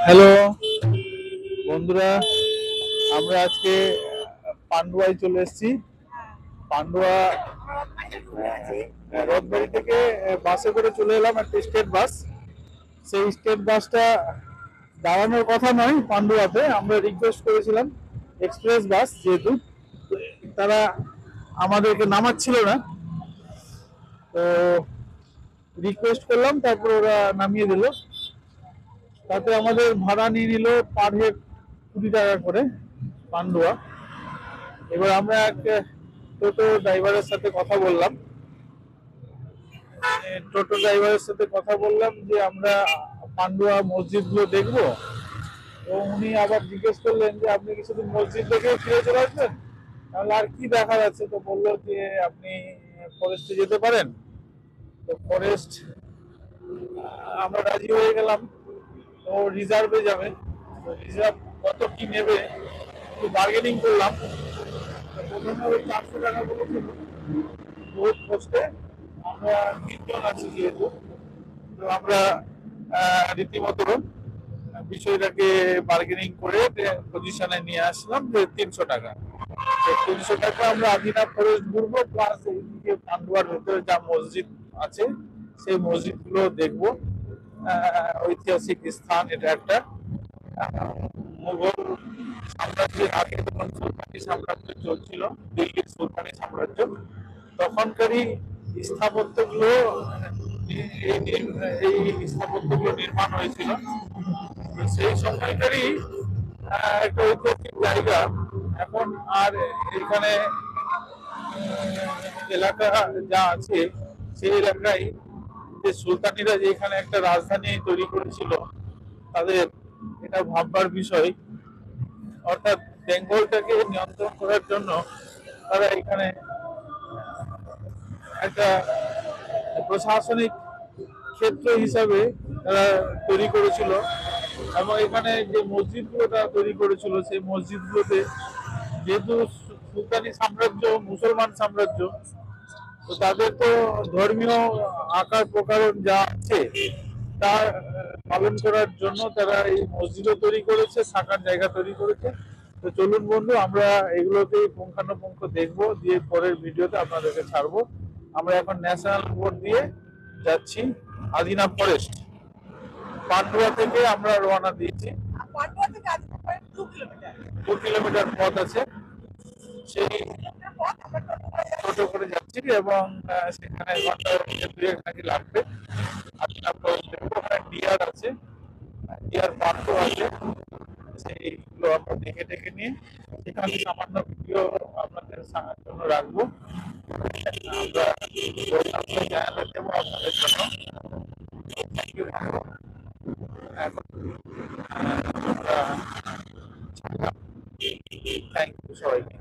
Hello বন্ধুরা, আমরা আজকে পান্ডুয়ায় চলে এসেছি। পান্ডুয়া রথবাড়ি থেকে বাসে করে চলে এলাম, একটা স্টেট বাস। সেই স্টেট বাসটা দাঁড়ানোর কথা নয় পান্ডুয়াতে, আমরা রিকোয়েস্ট করেছিলাম এক্সপ্রেস বাস, যেহেতু তারা আমাদেরকে নামাচ্ছিল না, তো রিকোয়েস্ট করলাম, তারপর ওরা নামিয়ে দিল। তাতে আমাদের ভাড়া নিয়ে নিল পার হেড 20 টাকা করে পান্ডুয়া। এবার আমরা এক টোটো ড্রাইভারের সাথে কথা বললাম। টোটো ড্রাইভারের সাথে কথা বললাম যে আমরা পান্ডুয়া মসজিদগুলো দেখবো। তো উনি আবার জিজ্ঞেস করলেন যে আপনি কি শুধু মসজিদ দেখে ফিরে চলে আসবেন, তাহলে আর কি দেখা যাচ্ছে? তো বললো যে আপনি ফরেস্টে যেতে পারেন। তো ফরেস্ট আমরা রাজি হয়ে গেলাম। তো রিজার্ভে যাবে, তো রিজার্ভ কত কি নেবে একটু বার্গেনিং করলাম। তো প্রথমে ওই 400 টাকা বলেছিল রোড পোস্টে। আমরা 3 জন আছি যেহেতু, তো আমরা রীতিমতো বিষয়টাকে বার্গেনিং করে পজিশনে নিয়ে আসলাম যে 300 টাকা। 300 টাকা আমরা আদিনা ফরেস্ট ঘুরবো, প্লাস এইদিকে পান্ডুয়ার ভেতরে যা মসজিদ আছে সেই মসজিদগুলো দেখবো। ঐতিহাসিক স্থান এটা একটা। মুঘল সাম্রাজ্যের আগে যখন সুলতানি সাম্রাজ্য চলছিল, দিল্লির সুলতানি সাম্রাজ্য, তখনকারই স্থাপত্যগুলো এই স্থাপত্যগুলো নির্মাণ হয়েছিল। সেই সময়কারই একটা ঐতিহাসিক জায়গা। এখন আর এখানে এলাকা যা আছে সেই এলাকায় যে সুলতানিরা যে এখানে একটা রাজধানী তৈরি করেছিল, তাদের এটা ভাববার বিষয়। অর্থাৎ বেঙ্গলটাকে নিয়ন্ত্রণ করার জন্য তারা এখানে একটা প্রশাসনিক ক্ষেত্র হিসাবে তারা তৈরি করেছিল। এবং এখানে যে মসজিদগুলো তারা তৈরি করেছিল, সেই মসজিদগুলোতে যেহেতু সুলতানি সাম্রাজ্য মুসলমান সাম্রাজ্য, তো তাদের তো ধর্মীয় আকার প্রকারণ যা আছে তা পালন করার জন্য তারা এই মসজিদও তৈরি করেছে, থাকার জায়গা তৈরি করেছে। তো চলুন বন্ধু, আমরা এগুলোকেই পুঙ্খানুপুঙ্খ দেখবো, দিয়ে পরের ভিডিওতে আপনাদেরকে ছাড়বো। আমরা এখন ন্যাশনাল বোর্ড দিয়ে যাচ্ছি আদিনা ফরেস্ট। পান্ডুয়া থেকে আমরা রওনা দিয়েছি। 2 কিলোমিটার পথ আছে, সেই টোটো করে যাচ্ছি এবং সেখানে ঘন্টা দুয়েক নাকি লাগবে। আদিনা ফরেস্ট দেখবো, ওখানে ডিয়ার আছে, ডিয়ার পার্কও আছে, সেইগুলো আমরা দেখে টেকে নিয়ে সেখানে সামান্য ভিডিও আপনাদের জন্য রাখবো। আমরা জানালে দেবো আপনাদের জন্য। এখন আমরা থ্যাংক ইউ সবাইকে।